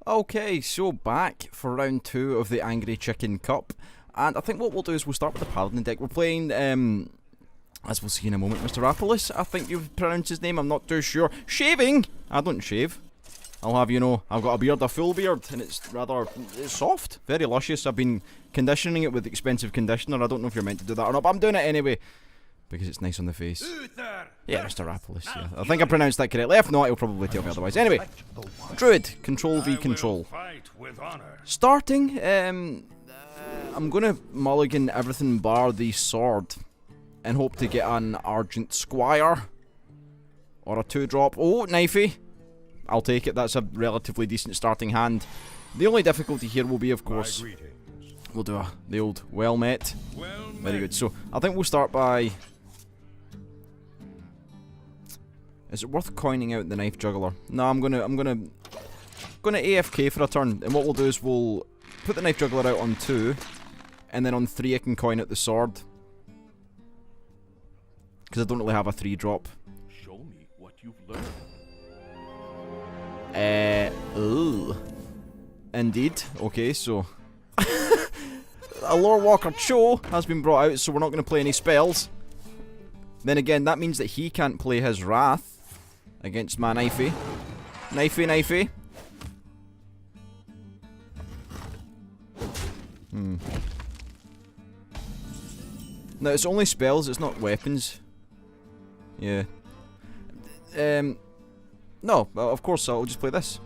Okay, so back for round 2 of the Angry Chicken Cup, and I think what we'll do is we'll start with the Paladin deck. We're playing, as we'll see in a moment, MrRapolas, I think you've pronounced his name, I'm not too sure. Shaving! I don't shave. I'll have you know, I've got a beard, a full beard, and it's soft, very luscious. I've been conditioning it with expensive conditioner. I don't know if you're meant to do that or not, but I'm doing it anyway, because it's nice on the face. Yeah, MrRapolas, yeah. I think I pronounced that correctly. If not, he'll probably tell me otherwise. Anyway, Druid, control v control. Starting, I'm going to mulligan everything bar the sword, and hope to get an Argent Squire, or a 2-drop. Oh, knifey. I'll take it, that's a relatively decent starting hand. The only difficulty here will be, of course, we'll do the old well met. Very good. So, I think we'll start by... Is it worth coining out the knife juggler? No, I'm gonna AFK for a turn, and what we'll do is we'll put the knife juggler out on 2, and then on 3 I can coin out the sword. Because I don't really have a 3-drop. Show me what you've learned. Indeed. Okay, so... a Lore Walker Cho has been brought out, so we're not going to play any spells. Then again, that means that he can't play his Wrath against my knifey. Knifey. No, it's only spells, it's not weapons. Yeah. No, of course I'll just play this.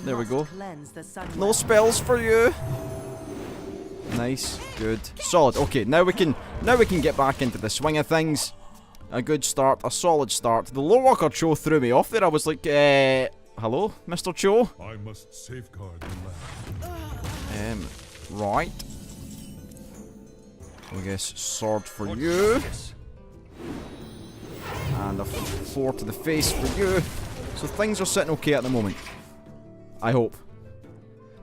There we go. No spells for you. Nice, good, solid. Okay, now we can get back into the swing of things. A good start, a solid start. The Lore Walker Cho threw me off there. I was like, hello, Mr. Cho. I must safeguard the land. Right. I guess sword for you. And a 4 to the face for you. So things are sitting okay at the moment. I hope.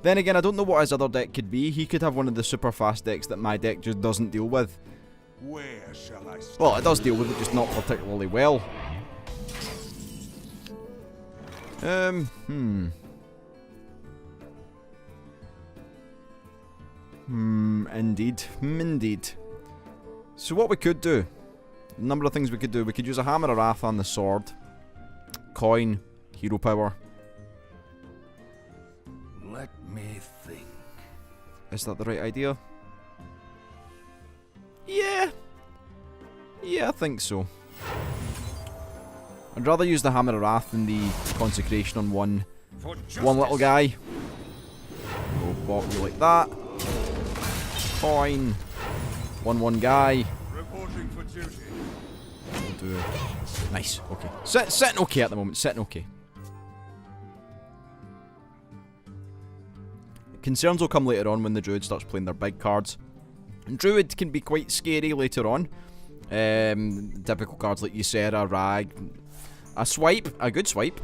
Then again, I don't know what his other deck could be. He could have one of the super fast decks that my deck just doesn't deal with. Where shall I start? Well, it does deal with it, just not particularly well. Indeed. So what we could do, a number of things we could do. We could use a Hammer of Wrath on the sword. Coin, hero power. Let me think. Is that the right idea? Yeah, I think so. I'd rather use the Hammer of Wrath than the Consecration on one little guy. We'll bop you like that. Coin. 1/1 guy. Reporting for duty. We'll do... Nice, okay. Sitting okay at the moment, sitting okay. Concerns will come later on when the Druid starts playing their big cards. And Druid can be quite scary later on. Typical cards like Ysera, Rag, a swipe, a good swipe.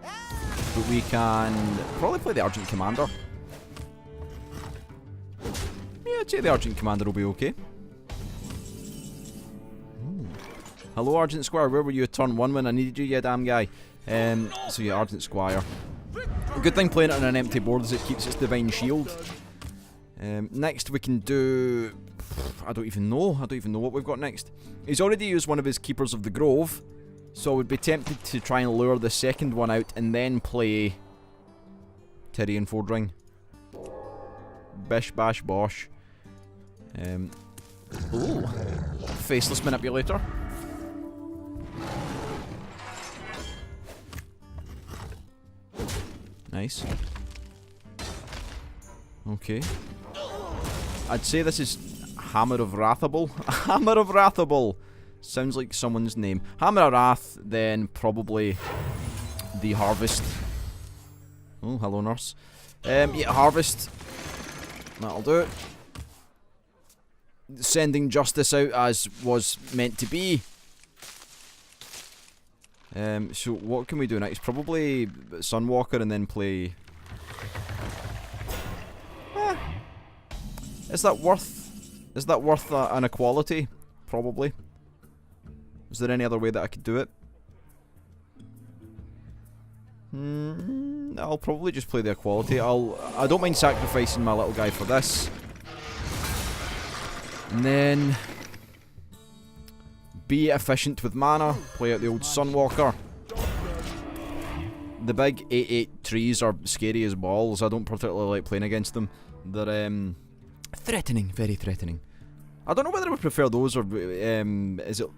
But we can probably play the Argent Commander. Yeah, I'd say the Argent Commander will be okay. Hello, Argent Squire, where were you at turn 1 when I needed you, damn guy? So yeah, Argent Squire. Good thing playing it on an empty board is it keeps its Divine Shield. Next we can do... I don't even know what we've got next. He's already used one of his Keepers of the Grove, so I would be tempted to try and lure the second one out and then play Tyrion Fordring. Bish bash bosh. Ooh. Faceless Manipulator. Nice. Okay. I'd say this is Hammer of Wrathable. Hammer of Wrathable! Sounds like someone's name. Hammer of Wrath, then probably the Harvest. Oh, hello nurse. Yeah, Harvest. That'll do it. Sending Justice out as was meant to be. So what can we do next? Probably Sunwalker and then play... Is that worth an equality? Probably. Is there any other way that I could do it? I'll probably just play the equality. I don't mind sacrificing my little guy for this. And then be efficient with mana, play out the old Sunwalker. The big 8/8 trees are scary as balls. I don't particularly like playing against them. They're threatening, very threatening. I don't know whether I would prefer those or is it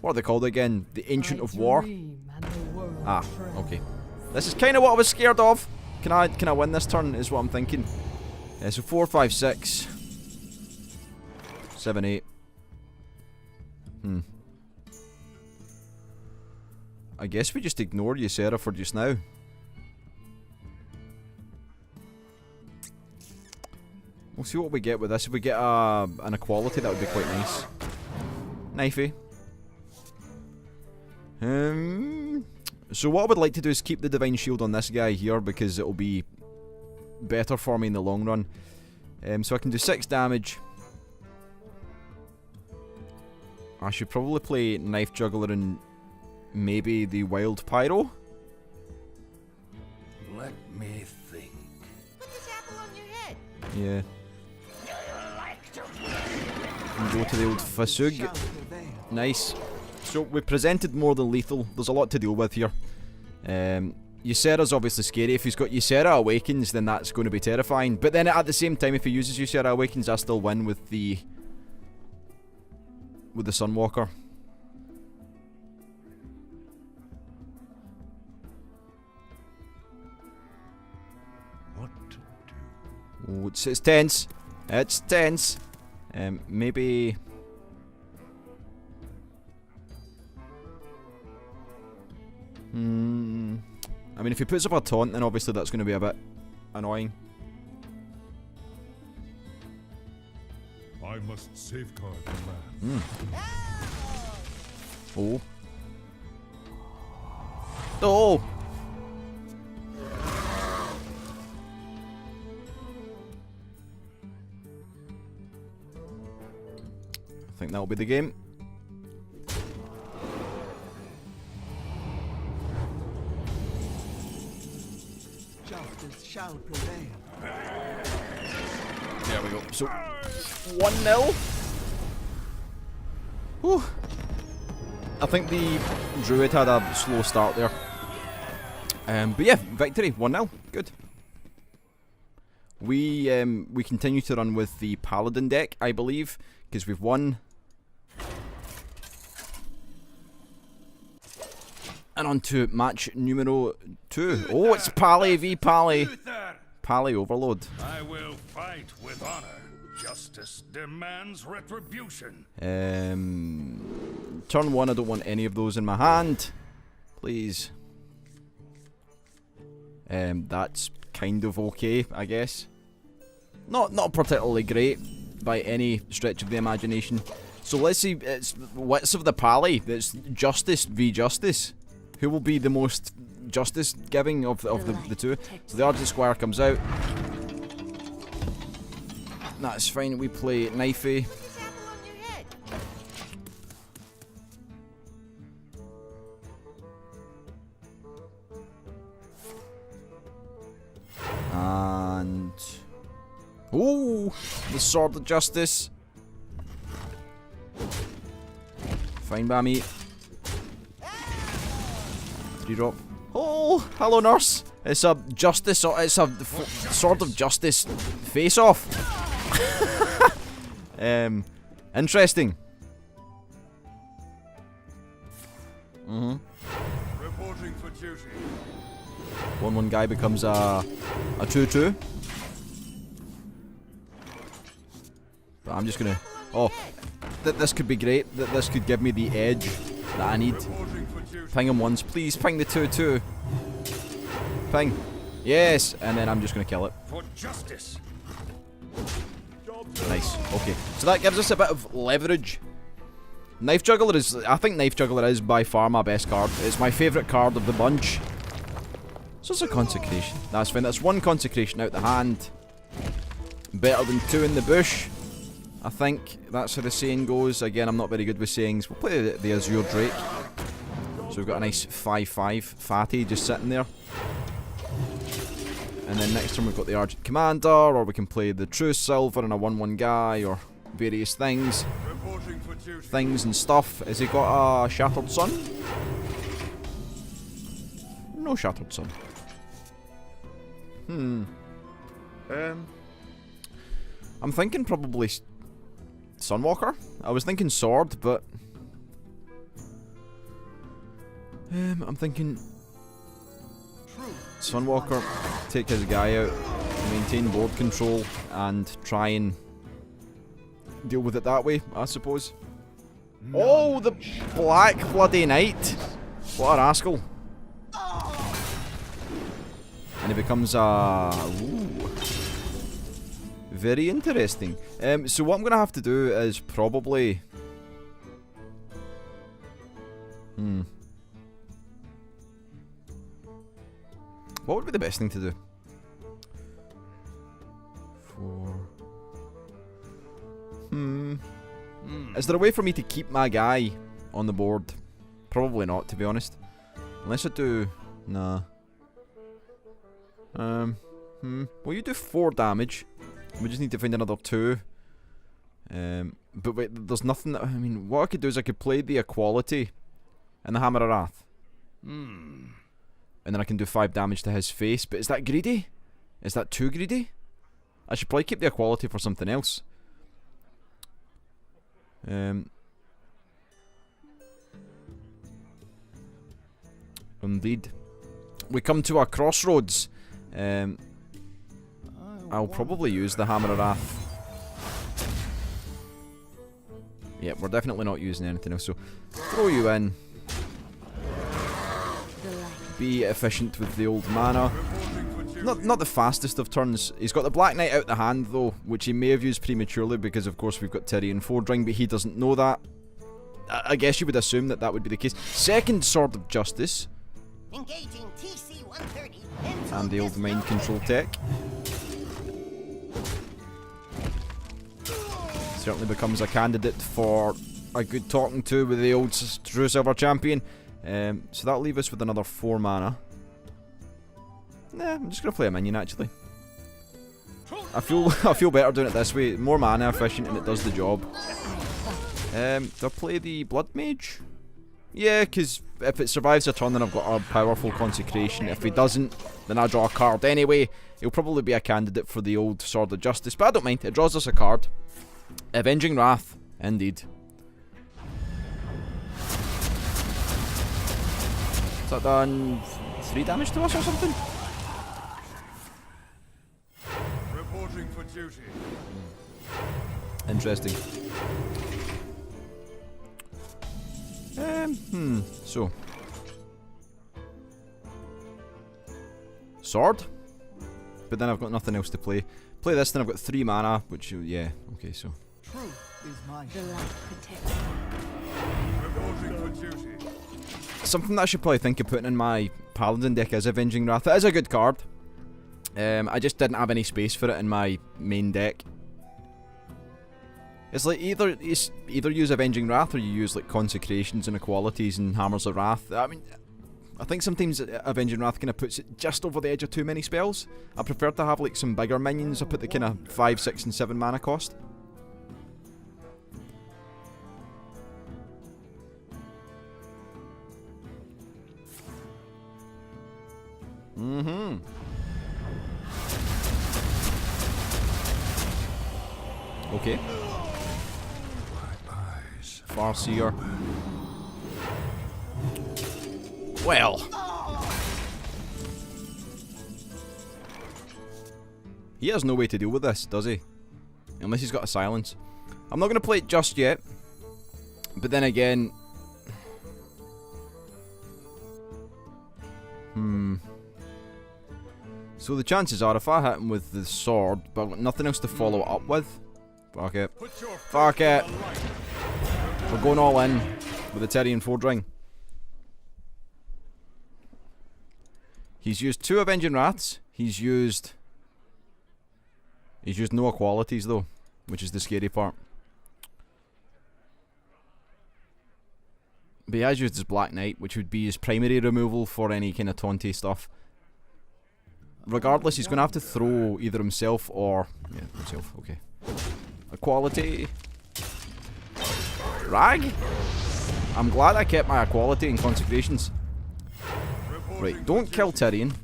what are they called again? The Ancient of War. Ah, okay. This is kind of what I was scared of. Can I win this turn? Is what I'm thinking. So 4, 5, 6, 7, 8. I guess we just ignore Ysera for just now. We'll see what we get with this. If we get an equality, that would be quite nice. Knifey. So what I would like to do is keep the Divine Shield on this guy here because it will be better for me in the long run. So I can do 6 damage. I should probably play Knife Juggler and maybe the Wild Pyro. Let me think. Put this apple on your head. Yeah. And go to the old Fasug. Nice. So we presented more than lethal. There's a lot to deal with here. Ysera's obviously scary. If he's got Ysera Awakens, then that's going to be terrifying. But then at the same time, if he uses Ysera Awakens, I still win with the Sunwalker. What to do? Oh, it's tense. It's tense. Maybe. I mean, if he puts up a taunt, then obviously that's going to be a bit annoying. I must safeguard the land. Oh. Oh! I think that'll be the game. Justice shall prevail. There we go. So, 1-0. Whew. I think the Druid had a slow start there. But yeah, victory, 1-0. Good. We continue to run with the Paladin deck, I believe, because we've won. And on to match numero 2. Oh, it's Pally v Pally. Pally Overload. I will fight with honor. Justice demands retribution. Turn 1, I don't want any of those in my hand. Please. That's kind of okay, I guess. Not particularly great by any stretch of the imagination. So let's see, it's Wits of the Pally. It's Justice v Justice. Who will be the most justice giving of the two? So the Ardent Squire comes out. That's fine, we play Knifey. Put this apple on your head. And ooh, the Sword of Justice. Fine by me. 3-drop. Oh, hello nurse. It's a justice. It's a Sword of Justice face-off. Interesting. Reporting for duty. 1-1 guy becomes a 2-2. But I'm just gonna. Oh, this could be great. This could give me the edge that I need. Reporting for duty. Ping him once, please. Ping the 2-2. Ping. Yes, and then I'm just gonna kill it. For justice. Nice. Okay, so that gives us a bit of leverage. Knife Juggler is. I think Knife Juggler is by far my best card. It's my favourite card of the bunch. So it's a consecration. That's fine. That's 1 consecration out the hand. Better than 2 in the bush. I think that's how the saying goes. Again, I'm not very good with sayings. We'll play the Azure Drake. So we've got a nice 5/5 fatty just sitting there. And then next turn we've got the Argent Commander, or we can play the True Silver and a 1/1 guy, or various things. Things and stuff. Has he got a Shattered Sun? No Shattered Sun. I'm thinking probably Sunwalker. I was thinking Sword, but I'm thinking Sunwalker, take his guy out, maintain board control, and try and deal with it that way, I suppose. Oh, the Black Bloody Knight! What a rascal. And he becomes a... Ooh. Very interesting. So what I'm going to have to do is probably... What would be the best thing to do? 4... Is there a way for me to keep my guy on the board? Probably not, to be honest. Unless I do... Nah. Well, you do 4 damage. We just need to find another 2. But wait, there's nothing that... I mean, what I could do is I could play the Equality and the Hammer of Wrath. And then I can do 5 damage to his face. But is that greedy? Is that too greedy? I should probably keep the Equality for something else. Indeed. We come to a crossroads. I'll probably use the Hammer of Wrath. Yeah, we're definitely not using anything else, so throw you in. Be efficient with the old mana. Not the fastest of turns. He's got the Black Knight out the hand though, which he may have used prematurely because of course we've got Tyrion Fordring, but he doesn't know that. I guess you would assume that that would be the case. Second Sword of Justice. Engaging TC-130. And the old mind control tech. Certainly becomes a candidate for a good talking to with the old True Silver Champion. So that'll leave us with another 4 mana. Nah, I'm just gonna play a minion actually. I feel better doing it this way. More mana efficient and it does the job. Do I play the Blood Mage? Yeah, because if it survives a turn then I've got a powerful Consecration. If he doesn't, then I draw a card anyway. He'll probably be a candidate for the old Sword of Justice, but I don't mind. It draws us a card. Avenging Wrath, indeed. Has that done 3 damage to us or something? Reporting for duty. Interesting. So Sword? But then I've got nothing else to play. Play this, then I've got 3 mana, which, yeah, okay, so. Truth is my Reporting for duty. Something that I should probably think of putting in my Paladin deck is Avenging Wrath. It is a good card. I just didn't have any space for it in my main deck. It's like either use Avenging Wrath or you use like Consecrations and Equalities and Hammers of Wrath. I mean, I think sometimes Avenging Wrath kind of puts it just over the edge of too many spells. I prefer to have like some bigger minions up at the kind of 5, 6 and 7 mana cost. Okay. Farseer. Well. He has no way to deal with this, does he? Unless he's got a silence. I'm not going to play it just yet. But then again... So the chances are, if I hit him with the sword, but I've got nothing else to follow it up with... Fuck it. Fuck it. We're going all in with the Tyrion Fordring. He's used 2 Avenging Wraths. He's used no Equalities though, which is the scary part. But he has used his Black Knight, which would be his primary removal for any kind of taunty stuff. Regardless, he's going to have to throw either himself or... yeah, himself, okay. Equality. Rag? I'm glad I kept my equality in consecrations. Right, don't kill Tyrion.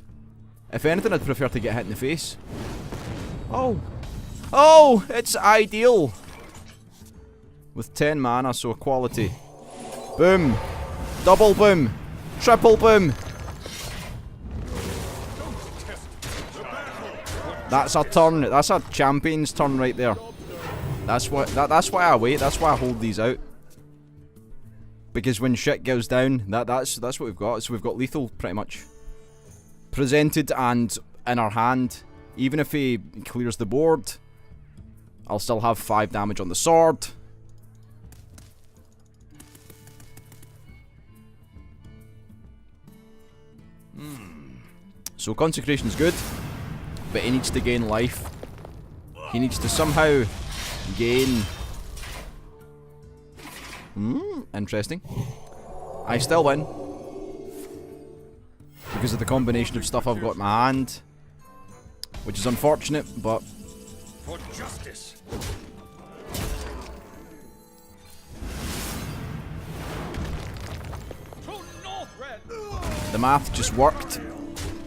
If anything, I'd prefer to get hit in the face. Oh. Oh, it's ideal. With 10 mana, so equality. Boom. Double boom. Triple boom. That's a turn. That's a champion's turn right there. That's why I wait. That's why I hold these out. Because when shit goes down, that's what we've got. So we've got lethal pretty much presented and in our hand. Even if he clears the board, I'll still have 5 damage on the sword. So consecration's good, but he needs to gain life. He needs to somehow gain... interesting. I still win. Because of the combination of stuff I've got in my hand. Which is unfortunate, but... For justice. The math just worked.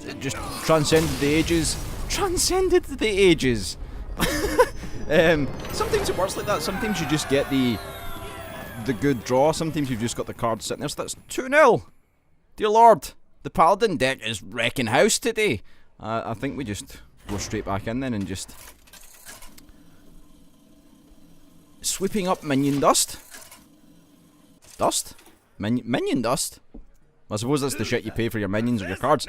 It just transcended the ages. Transcended the ages! Sometimes it works like that. Sometimes you just get the good draw. Sometimes you've just got the card sitting there. So that's 2-0. Dear Lord. The Paladin deck is wrecking house today. I think we just go straight back in then and just... sweeping up minion dust? Dust? Minion dust? I suppose that's the shit you pay for your minions or your cards.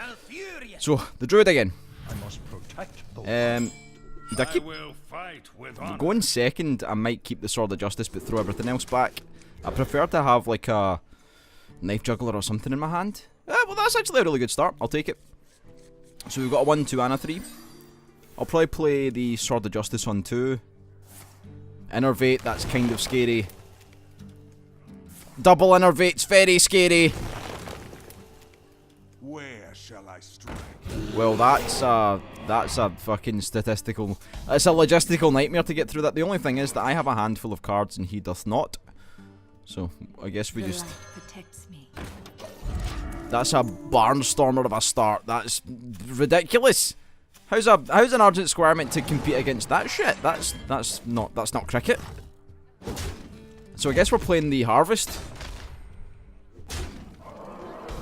So, the Druid again. I must protect the Did I keep... will fight with honor. Going second, I might keep the Sword of Justice but throw everything else back. I prefer to have like a knife juggler or something in my hand. Well, that's actually a really good start. I'll take it. So we've got a 1, 2 and a 3. I'll probably play the Sword of Justice on 2. Innervate, that's kind of scary. Double Innervate's very scary. Where shall I strike? Well, that's a fucking statistical... It's a logistical nightmare to get through that. The only thing is that I have a handful of cards and he doth not. So, I guess we just... protects me. That's a barnstormer of a start. That's ridiculous. How's an Argent Squire meant to compete against that shit? That's not cricket. So I guess we're playing the Harvest.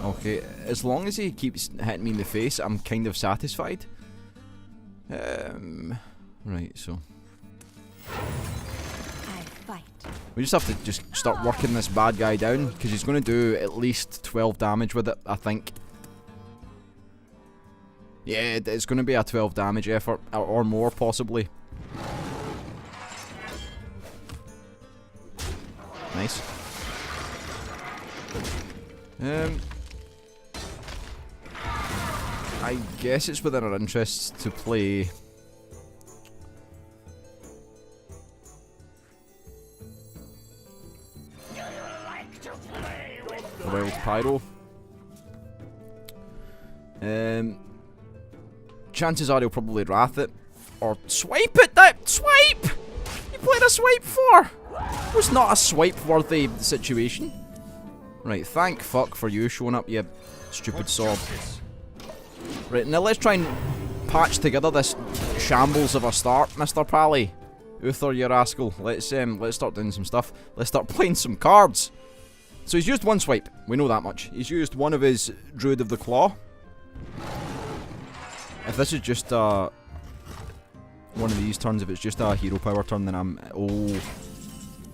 Okay, as long as he keeps hitting me in the face, I'm kind of satisfied. Right, so I fight. we just have to just start working this bad guy down, because he's going to do at least 12 damage with it, I think. Yeah, it's going to be a 12 damage effort, or more possibly. Nice. I guess it's within our interests to play... the Wild Pyro. Chances are he'll probably wrath it. Or swipe it! That swipe! You played a swipe for! It was not a swipe worthy situation. Right, thank fuck for you showing up, you stupid sob. Right, now let's try and patch together this shambles of a start, Mr. Pally. Uther, you rascal. Let's start doing some stuff. Let's start playing some cards. So he's used one swipe, we know that much. He's used one of his Druid of the Claw. If this is just one of these turns, if it's just a hero power turn, then I'm...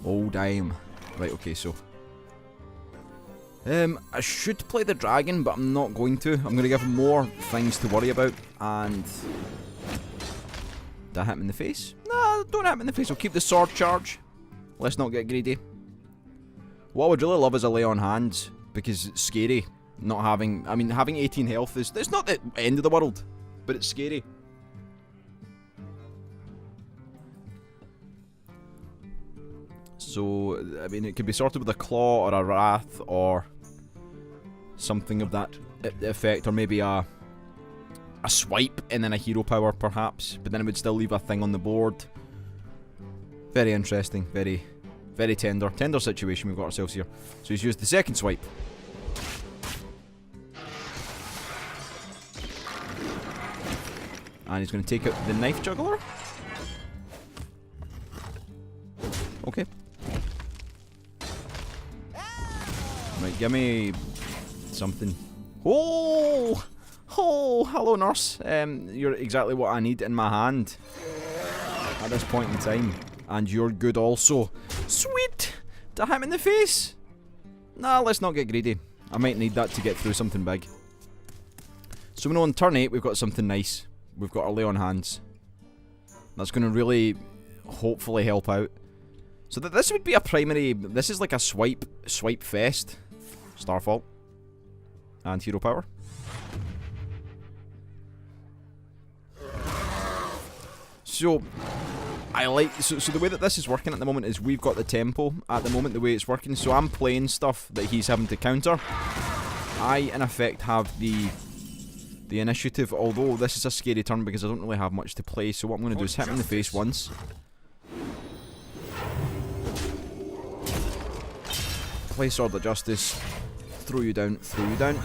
Oh, damn. Right, okay, so... I should play the dragon, but I'm not going to. I'm going to give him more things to worry about, and... Did I hit him in the face? Nah, don't hit him in the face. I'll keep the sword charge. Let's not get greedy. What I would really love is a lay on hands, because it's scary. Not having... I mean, having 18 health is... It's not the end of the world, but it's scary. So, I mean, it could be sorted with a claw or a wrath or something of that effect, or maybe a swipe and then a hero power, perhaps. But then it would still leave a thing on the board. Very interesting. Very, very tender. Tender situation we've got ourselves here. So he's used the second swipe. And he's going to take out the knife juggler. Okay. Right, give me something. Oh! Oh, hello nurse. You're exactly what I need in my hand at this point in time. And you're good also. Sweet! Did I hit him in the face? Nah, let's not get greedy. I might need that to get through something big. So we know on turn 8 we've got something nice. We've got our lay on hands. That's going to really, hopefully help out. So this would be a primary, this is like a swipe fest. Starfall. And hero power. So, I like, so the way that this is working at the moment is we've got the tempo at the moment, the way it's working. So I'm playing stuff that he's having to counter. I, in effect, have the initiative, although this is a scary turn because I don't really have much to play. So what I'm going to do is hit him in the face once. Play Sword of Justice. Throw you down, throw you down.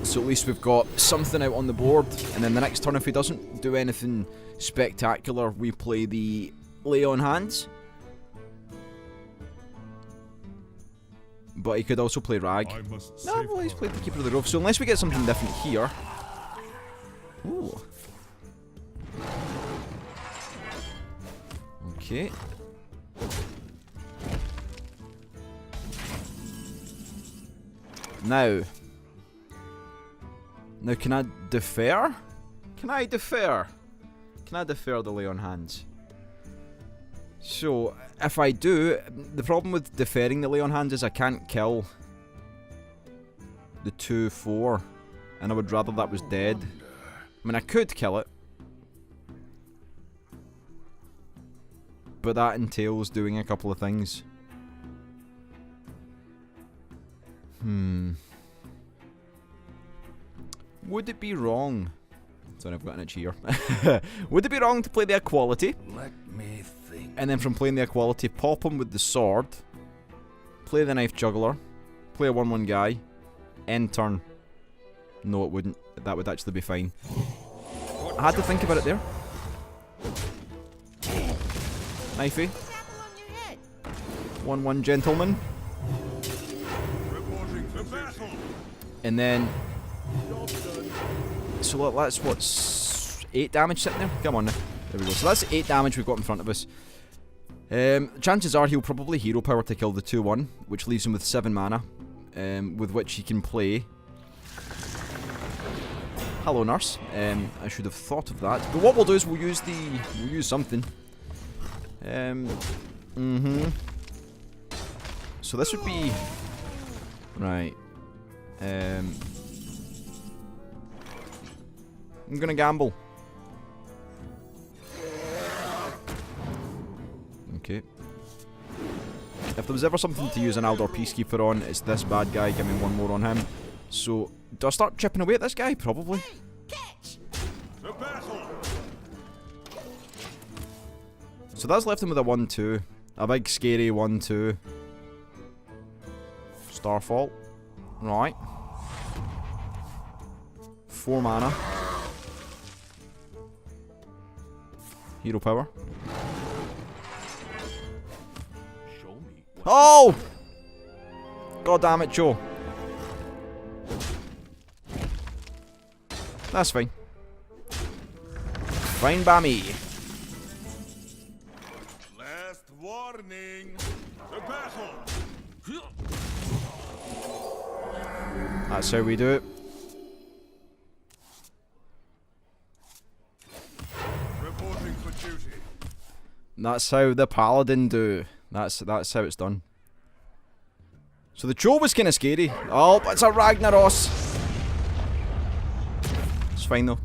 So at least we've got something out on the board. And then the next turn, if he doesn't do anything spectacular, we play the lay on hands. But he could also play Rag. No, well, he's played the Keeper of the Grove. So unless we get something different here. Ooh. Okay. Now, can I defer? Can I defer? Can I defer the lay on hands? So, if I do, the problem with deferring the lay on hands is I can't kill the 2/4, and I would rather that was dead. I mean, I could kill it, but that entails doing a couple of things. Would it be wrong? Sorry, I've got an itch here. Would it be wrong to play the equality? Let me think. And then from playing the equality, pop him with the sword, play the knife juggler, play a 1/1 guy, end turn. No, it wouldn't. That would actually be fine. I had to think about it there. Knifey. 1/1 gentleman. And then, so that's what's 8 damage sitting there. Come on now. There we go. So that's 8 damage we've got in front of us. Chances are he'll probably hero power to kill the 2/1, which leaves him with 7 mana, with which he can play. Hello, nurse. I should have thought of that. But what we'll do is we'll use something. So this would be right. I'm gonna gamble. Okay. If there was ever something to use an Aldor Peacekeeper on, it's this bad guy. Give me 1 more on him. So, do I start chipping away at this guy? Probably. So that's left him with a 1/2. A big scary 1/2. Starfall. Right. 4 mana. Hero power. Oh! God damn it, Joe. That's fine. Fine by me. Last warning. The battle. That's how we do it. Reporting for duty. That's how the Paladin do. That's how it's done. So the Joe was kind of scary. Oh, but it's a Ragnaros. It's fine though.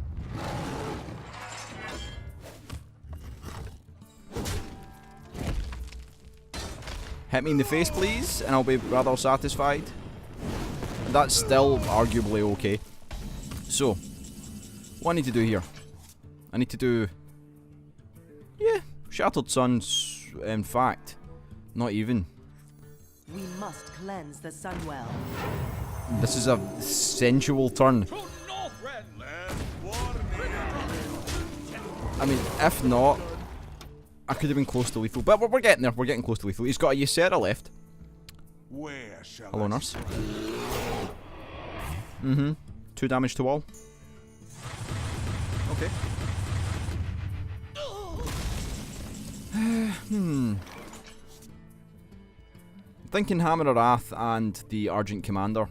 Hit me in the face, please, and I'll be rather satisfied. That's still arguably okay. So, what I need to do here? I need to do... Yeah, Shattered Suns, in fact. Not even. We must cleanse the Sunwell. This is a sensual turn. I mean, if not, I could have been close to lethal. But we're getting there. We're getting close to lethal. He's got a Ysera left. Where shall Hello, I nurse. 2 damage to all. Okay. Thinking Hammer of Wrath and the Argent Commander.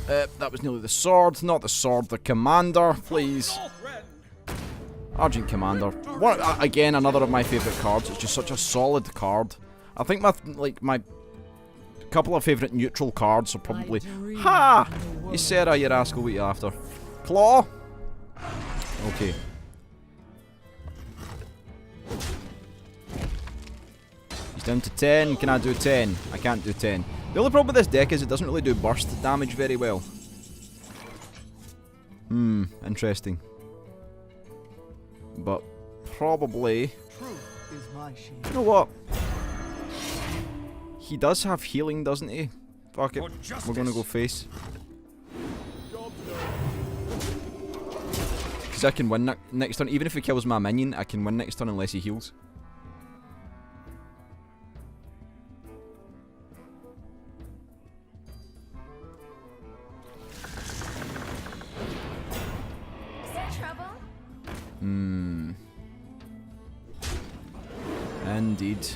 That was nearly the sword, not the sword, the commander, please. Argent Commander. Again, another of my favourite cards. It's just such a solid card. I think my couple of favourite neutral cards are probably... Ha! You said you rascal, what you after? Claw? Okay. He's down to 10. Can I do 10? I can't do 10. The only problem with this deck is it doesn't really do burst damage very well. Interesting. But probably... Truth is my shield. You know what? He does have healing, doesn't he? Fuck it. We're gonna go face. Because I can win next turn. Even if he kills my minion, I can win next turn unless he heals. Indeed.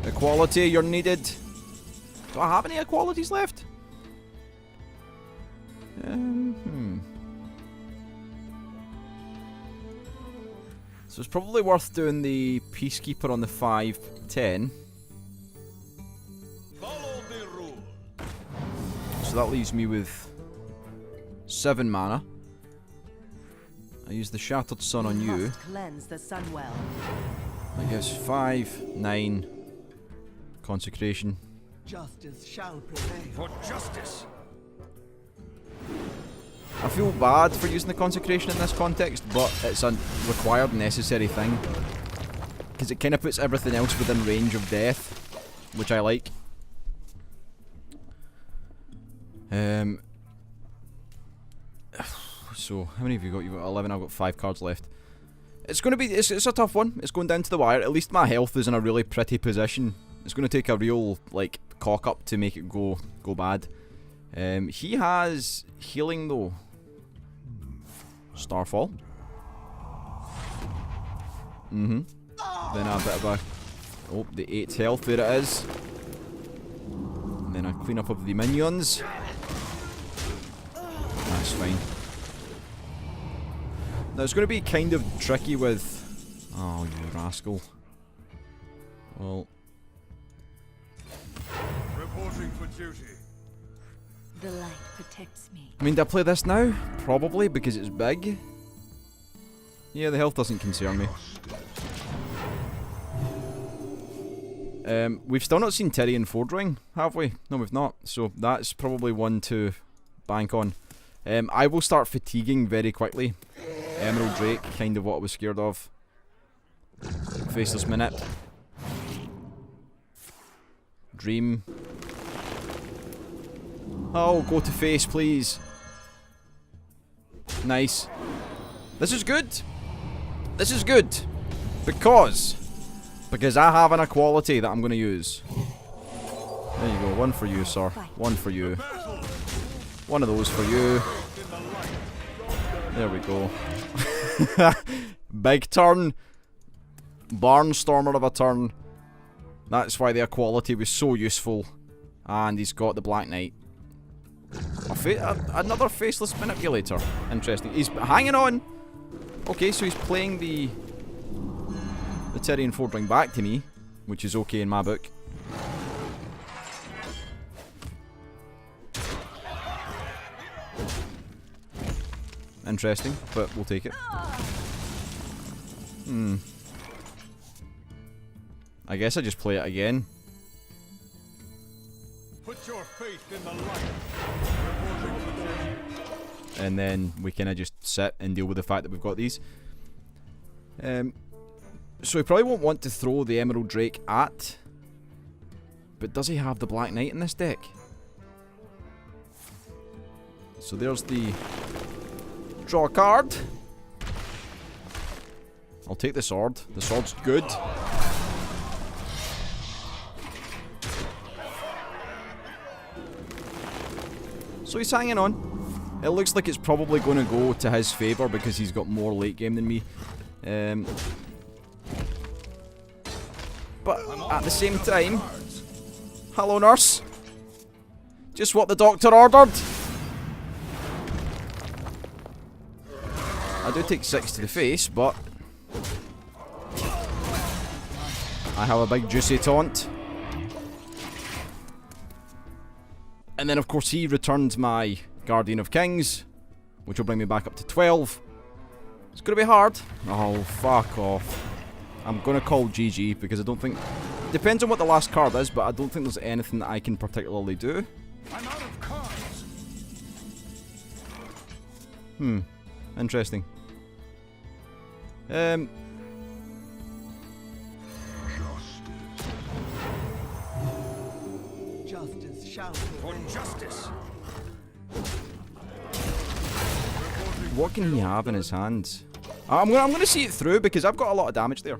Equality, you're needed. Do I have any equalities left? So it's probably worth doing the Peacekeeper on the 5/10. Follow the rule. So that leaves me with 7 mana. I use the Shattered Sun on you. Must cleanse the Sunwell. I guess 5, 9, Consecration. Justice shall prevail. For justice. I feel bad for using the Consecration in this context, but it's a required, necessary thing. Because it kind of puts everything else within range of death, which I like. So, how many have you got? You've got 11, I've got 5 cards left. It's going to be, it's a tough one. It's going down to the wire. At least my health is in a really pretty position. It's going to take a real, like, cock up to make it go bad. He has healing, though. Starfall. Then a bit of a... Oh, the 8 health, there it is. And then a clean up of the minions. That's fine. Now, it's going to be kind of tricky with... Oh, you rascal. Well... Reporting for duty. The light protects me. I mean, do I play this now? Probably, because it's big. Yeah, the health doesn't concern me. We've still not seen Tyrion Fordring, have we? No, we've not. So that's probably one to bank on. I will start fatiguing very quickly. Emerald Drake, kind of what I was scared of. Faceless Minute. Dream. Oh, go to face, please. Nice. This is good. This is good. Because I have an equality that I'm going to use. There you go. One for you, sir. One for you. One of those for you. There we go. Big turn. Barnstormer of a turn. That's why the equality was so useful. And he's got the Black Knight. Another Faceless Manipulator. Interesting. He's hanging on. Okay, so he's playing the Tyrion Fordring back to me, which is okay in my book. Interesting, but we'll take it. I guess I just play it again. Put your faith in the light. And then we kind of just sit and deal with the fact that we've got these. So he probably won't want to throw the Emerald Drake at. But does he have the Black Knight in this deck? So there's the draw a card. I'll take the sword. The sword's good. So he's hanging on. It looks like it's probably going to go to his favour because he's got more late game than me. But at the same time, hello nurse. Just what the doctor ordered. I do take 6 to the face, but I have a big juicy taunt. And then of course he returned my Guardian of Kings, which will bring me back up to 12. It's going to be hard. Oh, fuck off. I'm going to call GG because I don't think... Depends on what the last card is, but I don't think there's anything that I can particularly do. I'm out of cards. Interesting. Justice shall prevail. For justice. What can he have in his hands? I'm gonna see it through because I've got a lot of damage there.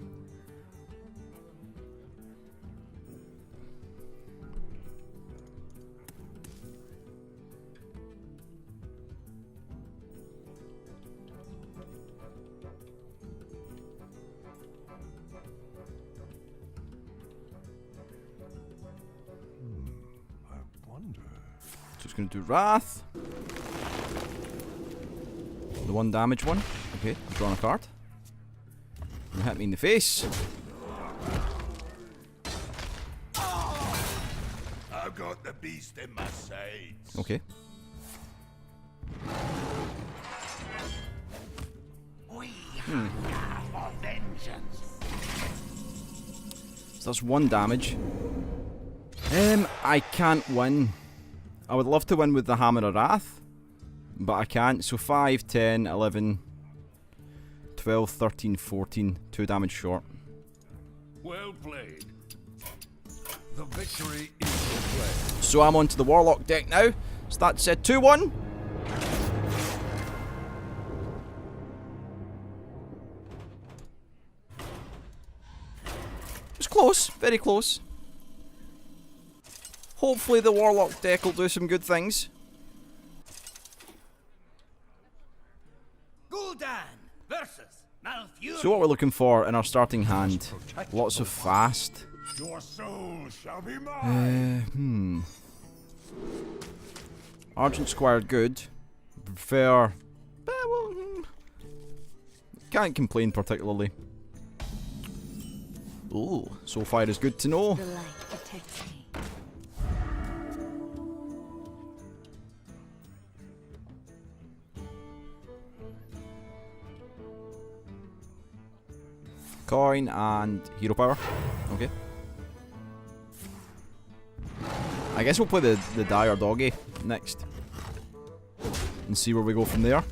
I wonder. Just gonna do Wrath. The 1 damage one. Okay, drawing a card. You hit me in the face. I've got the beast in my sights. Okay. We hunger for vengeance. So that's 1 damage. I can't win. I would love to win with the Hammer of Wrath, but I can't. So 5, 10, 11, 12, 13, 14. 2 damage short. Well played. The victory is your play. So I'm onto the Warlock deck now. So that's 2-1. It's close. Very close. Hopefully the Warlock deck will do some good things. Gul'dan versus Malfurion. So what we're looking for in our starting hand. Lots of fast. Your soul shall be mine. Argent Squire good. Prefer... can't complain particularly. Ooh, Soulfire is good to know. The light protects me. Coin and hero power. Okay. I guess we'll play the dire doggy next. And see where we go from there.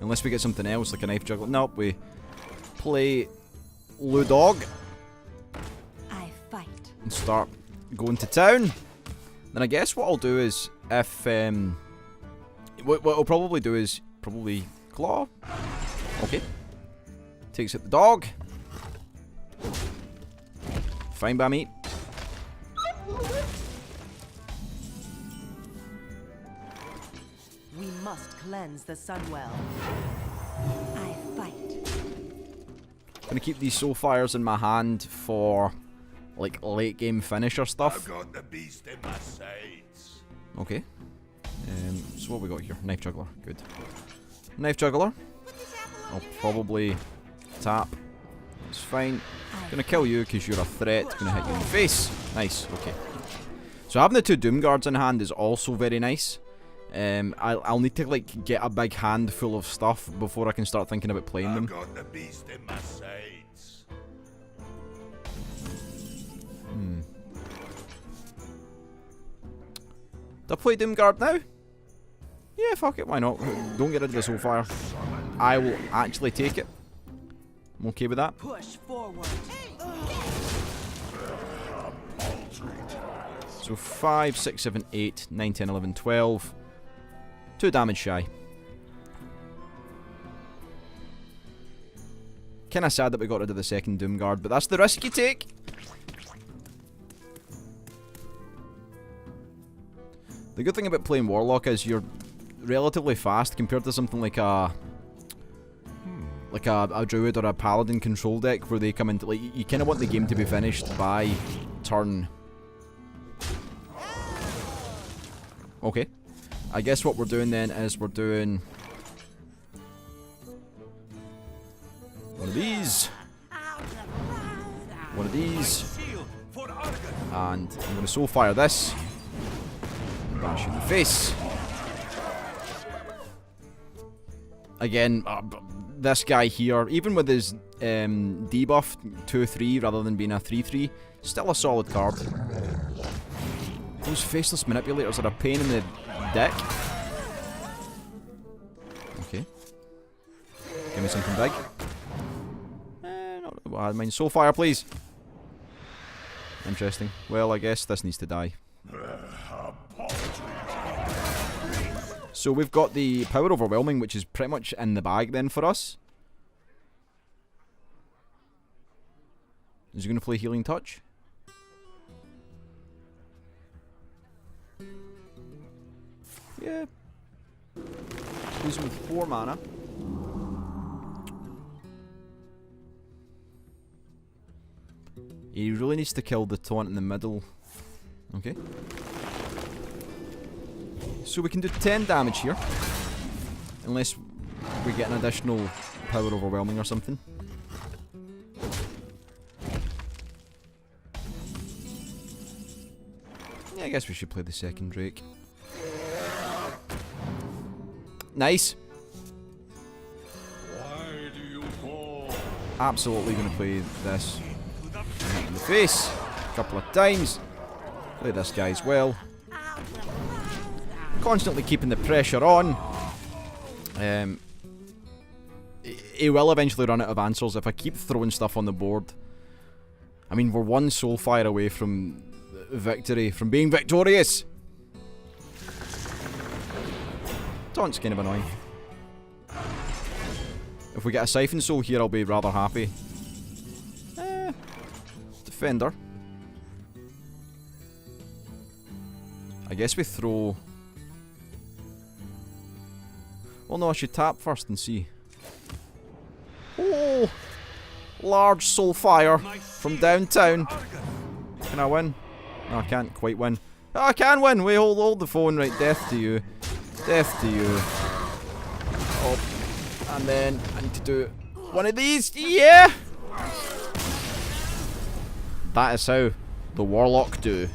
Unless we get something else like a knife juggler. Nope, we play Ludog. I fight. And start going to town. Then I guess what I'll do is if what I'll probably do is probably claw. Okay. Takes out the dog. Fine by me. We must cleanse the Sunwell. I fight. Gonna keep these Soulfires in my hand for like late game finisher I've stuff. got the beast in my sights. Okay. So what we got here? Knife juggler. Good. Knife juggler. I'll probably tap. It's fine. Gonna kill you because you're a threat. Gonna hit you in the face. Nice. Okay. So having the 2 Doom Guards in hand is also very nice. I'll need to like get a big handful of stuff before I can start thinking about playing them. Got the beast in my sights. Do I play Doomguard now? Yeah, fuck it, why not? Don't get rid of the Soulfire. I will actually take it. I'm okay with that. Push forward. So 5, 6, 7, 8, 9, 10, 11, 12. 2 damage shy. Kinda sad that we got rid of the second Doomguard, but that's the risk you take. The good thing about playing Warlock is you're relatively fast compared to something like a Druid or a Paladin control deck where they come into, like, you kind of want the game to be finished by turn. Okay. I guess what we're doing then is we're doing one of these, one of these, and I'm going to soul fire this. Bash in the face. Again, this guy here, even with his debuff 2-3 rather than being a 3-3, still a solid card. Those faceless manipulators are a pain in the dick. Okay. Give me something big. Not I mean, Soulfire, please. Interesting. Well, I guess this needs to die. So we've got the Power Overwhelming, which is pretty much in the bag then for us. Is he going to play Healing Touch? Yeah. Lose him with 4 mana. He really needs to kill the taunt in the middle. Okay. So we can do 10 damage here. Unless we get an additional Power Overwhelming or something. Yeah, I guess we should play the second Drake. Nice. Why do you fall? Absolutely going to play this. Hit in the face a couple of times. Play this guy as well. Constantly keeping the pressure on. He will eventually run out of answers if I keep throwing stuff on the board. I mean, we're one Soulfire away from victory, from being victorious. Taunt's kind of annoying. If we get a Siphon Soul here, I'll be rather happy. Defender. I guess we throw... Well, no, I should tap first and see. Oh! Large Soulfire from downtown. Can I win? No, I can't quite win. Oh, I can win! Wait, hold the phone. Right, death to you. Death to you. Oh. And then I need to do one of these. Yeah! That is how the Warlock do.